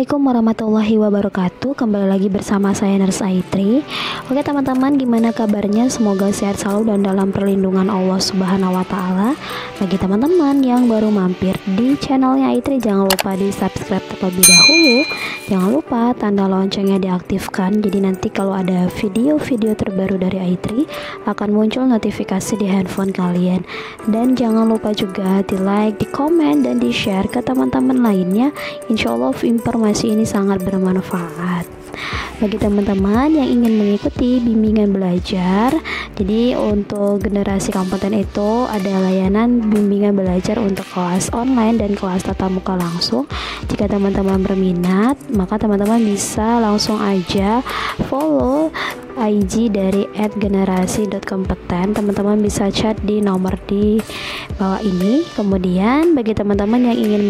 Assalamualaikum warahmatullahi wabarakatuh. Kembali lagi bersama saya Nurse Aitri. Oke teman-teman, gimana kabarnya? Semoga sehat selalu dan dalam perlindungan Allah Subhanahu wa Ta'ala. Bagi teman-teman yang baru mampir di channelnya Aitri, jangan lupa di subscribe terlebih dahulu. Jangan lupa tanda loncengnya diaktifkan, jadi nanti kalau ada video-video terbaru dari Aitri akan muncul notifikasi di handphone kalian. Dan jangan lupa juga di like, di komen, dan di share ke teman-teman lainnya. Insya Allah informasi ini sangat bermanfaat bagi teman-teman yang ingin mengikuti bimbingan belajar. Jadi untuk generasi kompeten itu ada layanan bimbingan belajar untuk kelas online dan kelas tatap muka langsung. Jika teman-teman berminat, maka teman-teman bisa langsung aja follow IG dari @generasi.kompeten. Teman-teman bisa chat di nomor di bawah ini. Kemudian bagi teman-teman yang ingin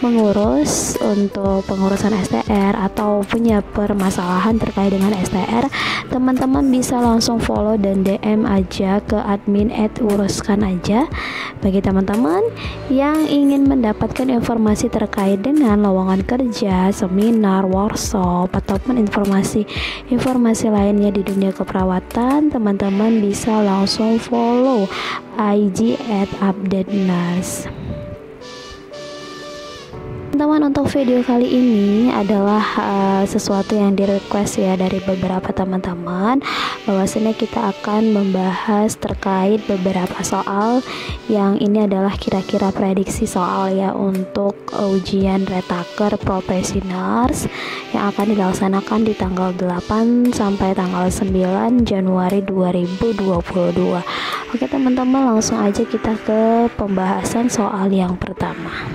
mengurus untuk pengurusan STR atau punya permasalahan terkait dengan STR, teman-teman bisa langsung follow dan DM aja ke admin @uruskan_aja. Bagi teman-teman yang ingin mendapatkan informasi terkait dengan lowongan kerja, seminar, workshop, ataupun informasi lainnya di dunia keperawatan, teman-teman bisa langsung follow IG @updatenurse. Teman-teman, untuk video kali ini adalah sesuatu yang di request ya dari beberapa teman-teman, bahwasanya kita akan membahas terkait beberapa soal yang ini adalah kira-kira prediksi soal ya untuk ujian retaker profesi nurse yang akan dilaksanakan di tanggal 8 sampai tanggal 9 Januari 2022. Oke teman-teman, langsung aja kita ke pembahasan soal yang pertama.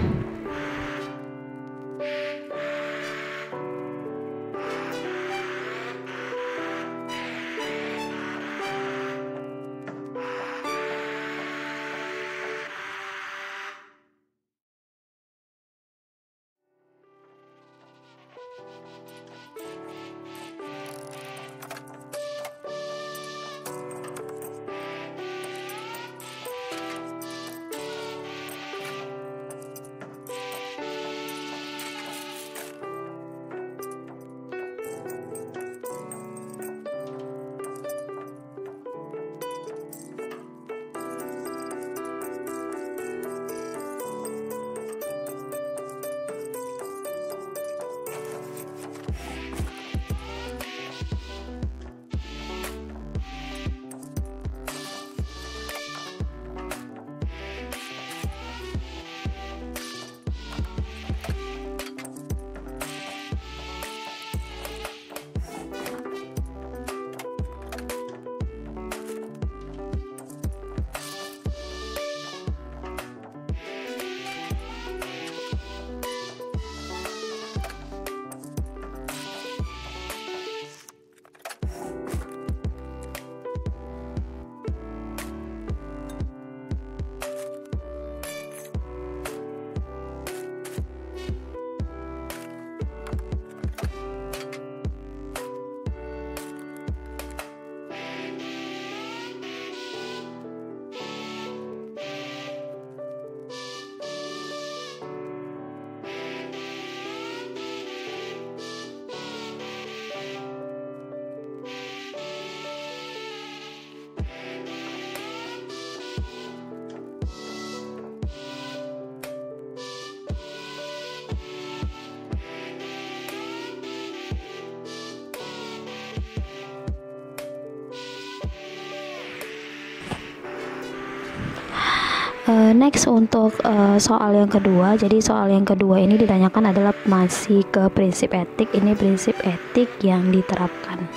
Next untuk soal yang kedua. Jadi soal yang kedua ini ditanyakan adalah masih ke prinsip etik. Ini prinsip etik yang diterapkan,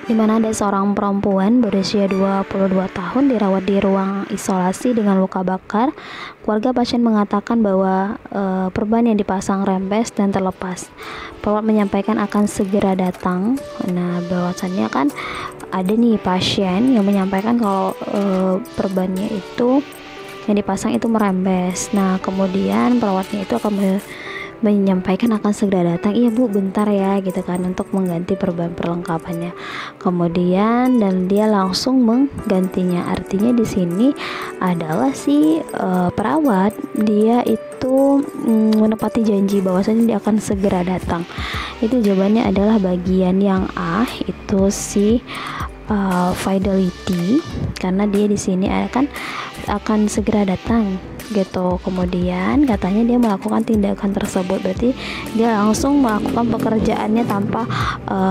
di mana ada seorang perempuan berusia 22 tahun dirawat di ruang isolasi dengan luka bakar. Keluarga pasien mengatakan bahwa perban yang dipasang rembes dan terlepas. Perawat menyampaikan akan segera datang. Nah, bahwasannya kan ada nih pasien yang menyampaikan kalau perbannya itu yang dipasang itu merembes. Nah, kemudian perawatnya itu akan menyampaikan akan segera datang. Iya bu, bentar ya gitu kan, untuk mengganti perban perlengkapannya. Kemudian dan dia langsung menggantinya. Artinya di sini adalah si perawat dia itu itu menepati janji bahwasanya dia akan segera datang. Itu jawabannya adalah bagian yang A, itu si fidelity, karena dia di sini akan segera datang gitu. Kemudian katanya dia melakukan tindakan tersebut, berarti dia langsung melakukan pekerjaannya tanpa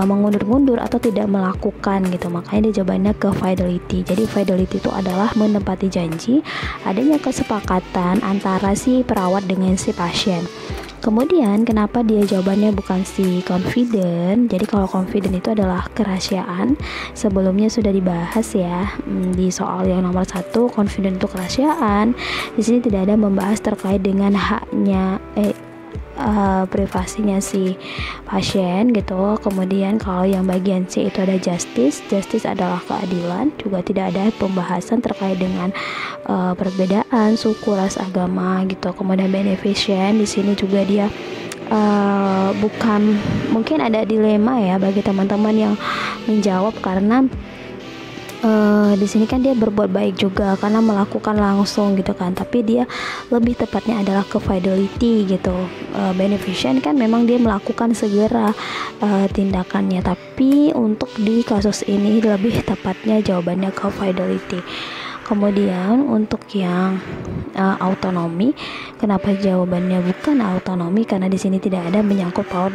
mengundur-mundur atau tidak melakukan gitu. Makanya dia jawabannya ke fidelity. Jadi fidelity itu adalah menepati janji, adanya kesepakatan antara si perawat dengan si pasien. Kemudian kenapa dia jawabannya bukan si confident? Jadi kalau confident itu adalah kerahasiaan. Sebelumnya sudah dibahas ya di soal yang nomor 1, confident itu kerahasiaan. Di sini tidak ada membahas terkait dengan haknya privasinya si pasien gitu. Kemudian kalau yang bagian C itu ada justice adalah keadilan, juga tidak ada pembahasan terkait dengan perbedaan suku, ras, agama gitu. Kemudian beneficent di sini juga dia bukan, mungkin ada dilema ya bagi teman-teman yang menjawab, karena di sini kan dia berbuat baik juga karena melakukan langsung gitu kan, tapi dia lebih tepatnya adalah ke fidelity gitu. Beneficent kan memang dia melakukan segera tindakannya, tapi untuk di kasus ini lebih tepatnya jawabannya ke fidelity. Kemudian untuk yang autonomi, kenapa jawabannya bukan autonomi? Karena di sini tidak ada menyangkut paut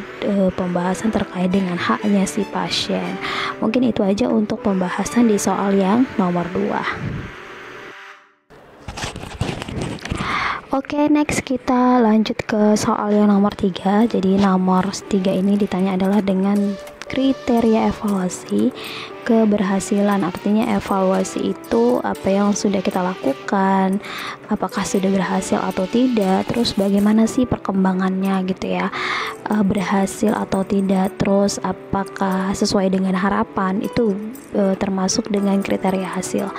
pembahasan terkait dengan haknya si pasien. Mungkin itu aja untuk pembahasan di soal yang nomor 2. Oke, next kita lanjut ke soal yang nomor 3. Jadi nomor 3 ini ditanya adalah dengan kriteria evaluasi keberhasilan. Artinya evaluasi itu apa yang sudah kita lakukan, apakah sudah berhasil atau tidak, terus bagaimana sih perkembangannya gitu ya, berhasil atau tidak, terus apakah sesuai dengan harapan. Itu termasuk dengan kriteria hasil.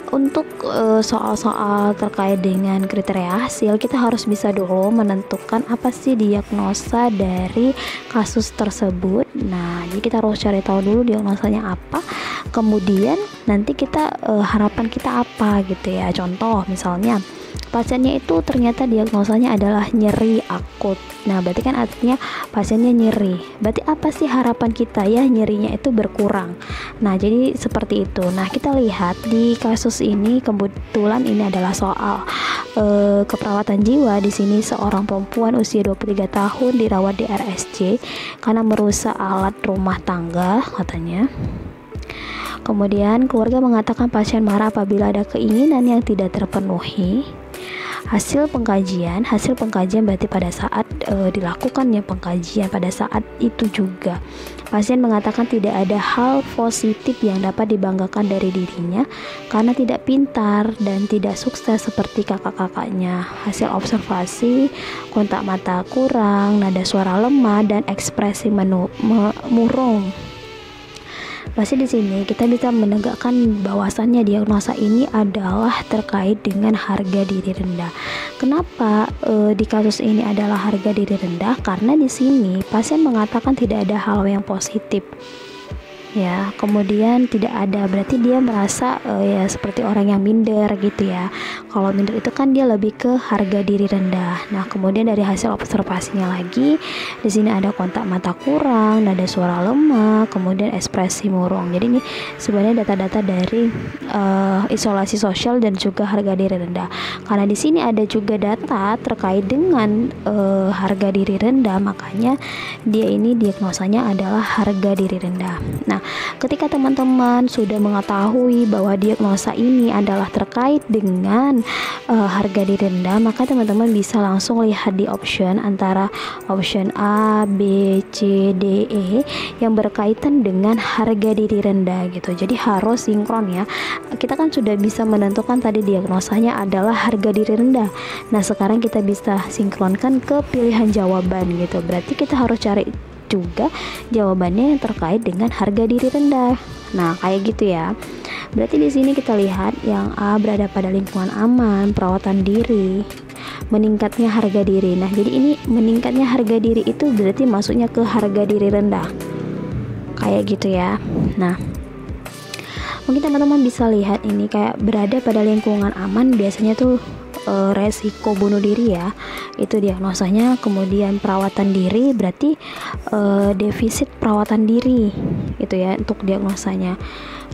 Untuk soal-soal terkait dengan kriteria hasil, kita harus bisa dulu menentukan apa sih diagnosa dari kasus tersebut. Nah, jadi kita harus cari tahu dulu diagnosanya apa, kemudian nanti kita harapan kita apa gitu ya. Contoh misalnya pasiennya itu ternyata diagnosanya adalah nyeri akut. Nah, berarti kan artinya pasiennya nyeri. Berarti apa sih harapan kita ya, nyerinya itu berkurang. Nah, jadi seperti itu. Nah, kita lihat di kasus ini, kebetulan ini adalah soal keperawatan jiwa. Di sini seorang perempuan usia 23 tahun dirawat di RSJ karena merusak alat rumah tangga katanya. Kemudian keluarga mengatakan pasien marah apabila ada keinginan yang tidak terpenuhi. Hasil pengkajian berarti pada saat dilakukannya pengkajian pada saat itu juga pasien mengatakan tidak ada hal positif yang dapat dibanggakan dari dirinya karena tidak pintar dan tidak sukses seperti kakak-kakaknya. Hasil observasi, kontak mata kurang, nada suara lemah, dan ekspresi murung. Pasti di sini kita bisa menegakkan bahwasannya diagnosa ini adalah terkait dengan harga diri rendah. Kenapa di kasus ini adalah harga diri rendah? Karena di sini pasien mengatakan tidak ada hal yang positif. Ya, kemudian tidak ada, berarti dia merasa ya seperti orang yang minder gitu ya. Kalau minder itu kan dia lebih ke harga diri rendah. Nah, kemudian dari hasil observasinya lagi, di sini ada kontak mata kurang, nada suara lemah, kemudian ekspresi murung. Jadi ini sebenarnya data-data dari isolasi sosial dan juga harga diri rendah. Karena di sini ada juga data terkait dengan harga diri rendah, makanya dia ini diagnosanya adalah harga diri rendah. Nah, ketika teman-teman sudah mengetahui bahwa diagnosa ini adalah terkait dengan harga diri rendah, maka teman-teman bisa langsung lihat di option antara option A, B, C, D, E yang berkaitan dengan harga diri rendah gitu. Jadi harus sinkron ya. Kita kan sudah bisa menentukan tadi diagnosanya adalah harga diri rendah. Nah, sekarang kita bisa sinkronkan ke pilihan jawaban gitu. Berarti kita harus cari juga jawabannya yang terkait dengan harga diri rendah. Nah, kayak gitu ya. Berarti di sini kita lihat yang A berada pada lingkungan aman, perawatan diri, meningkatnya harga diri. Nah, jadi ini meningkatnya harga diri itu berarti masuknya ke harga diri rendah. Kayak gitu ya. Nah, mungkin teman-teman bisa lihat ini kayak berada pada lingkungan aman, biasanya tuh resiko bunuh diri ya, itu diagnosanya. Kemudian perawatan diri berarti defisit perawatan diri itu ya untuk diagnosanya.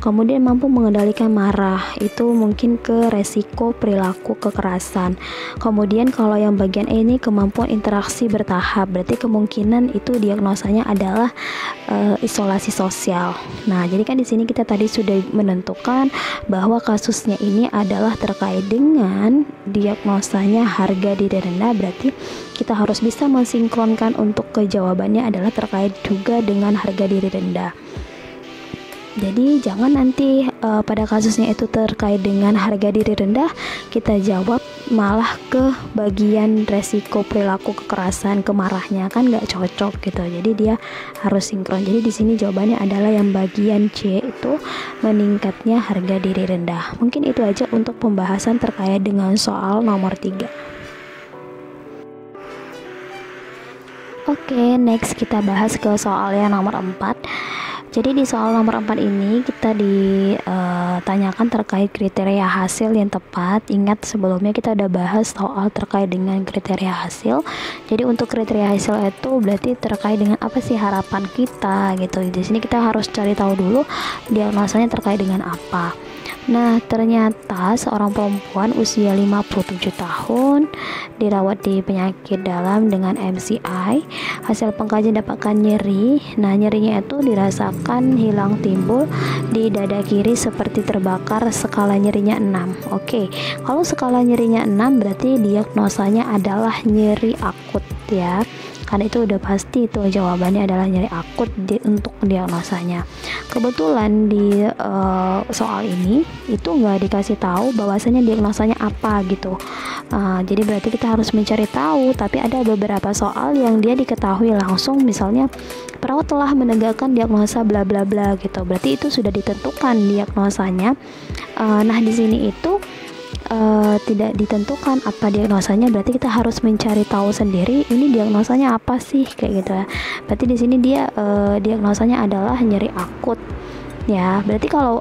Kemudian mampu mengendalikan marah, itu mungkin ke resiko perilaku kekerasan. Kemudian kalau yang bagian E ini kemampuan interaksi bertahap, berarti kemungkinan itu diagnosanya adalah isolasi sosial. Nah, jadi kan di sini kita tadi sudah menentukan bahwa kasusnya ini adalah terkait dengan diagnosanya harga diri rendah, berarti kita harus bisa mensinkronkan untuk kejawabannya adalah terkait juga dengan harga diri rendah. Jadi jangan nanti pada kasusnya itu terkait dengan harga diri rendah, kita jawab malah ke bagian resiko perilaku kekerasan, kemarahnya, kan nggak cocok gitu. Jadi dia harus sinkron. Jadi di sini jawabannya adalah yang bagian C, itu meningkatnya harga diri rendah. Mungkin itu aja untuk pembahasan terkait dengan soal nomor 3. Oke, next kita bahas ke soal yang nomor 4. Jadi di soal nomor 4 ini kita ditanyakan terkait kriteria hasil yang tepat. Ingat sebelumnya kita udah bahas soal terkait dengan kriteria hasil. Jadi untuk kriteria hasil itu berarti terkait dengan apa sih harapan kita gitu. Di sini kita harus cari tahu dulu diagnosanya terkait dengan apa. Nah, ternyata seorang perempuan usia 57 tahun dirawat di penyakit dalam dengan MCI. Hasil pengkajian dapatkan nyeri. Nah, nyerinya itu dirasakan hilang timbul di dada kiri seperti terbakar, skala nyerinya 6. Oke, kalau skala nyerinya 6 berarti diagnosanya adalah nyeri akut ya. Karena itu udah pasti itu jawabannya adalah nyeri akut untuk diagnosanya. Kebetulan di soal ini itu nggak dikasih tahu bahwasanya diagnosanya apa gitu. Jadi berarti kita harus mencari tahu. Tapi ada beberapa soal yang dia diketahui langsung, misalnya perawat telah menegakkan diagnosa bla bla bla gitu. Berarti itu sudah ditentukan diagnosanya. Nah di sini itu tidak ditentukan apa diagnosanya, berarti kita harus mencari tahu sendiri ini diagnosanya apa sih kayak gitu ya. Berarti di sini dia diagnosanya adalah nyeri akut ya. Berarti kalau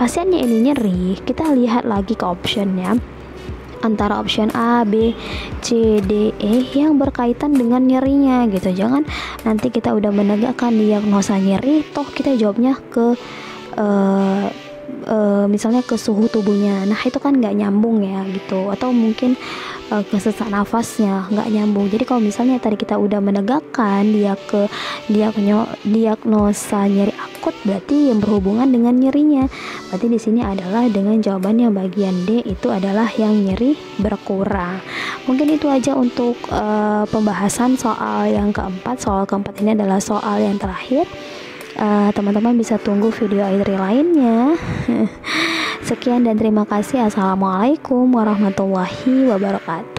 pasiennya ini nyeri, kita lihat lagi ke optionnya antara option A, B, C, D, E yang berkaitan dengan nyerinya gitu. Jangan nanti kita udah menegakkan diagnosa nyeri, toh kita jawabnya ke misalnya ke suhu tubuhnya. Nah itu kan nggak nyambung ya gitu, atau mungkin ke sesak nafasnya nggak nyambung. Jadi kalau misalnya tadi kita udah menegakkan dia ke diagnosa nyeri akut, berarti yang berhubungan dengan nyerinya. Berarti di sini adalah dengan jawabannya bagian D, itu adalah yang nyeri berkurang. Mungkin itu aja untuk pembahasan soal yang keempat. Soal keempat ini adalah soal yang terakhir. Teman-teman bisa tunggu video Aidri lainnya. Sekian dan terima kasih. Assalamualaikum warahmatullahi wabarakatuh.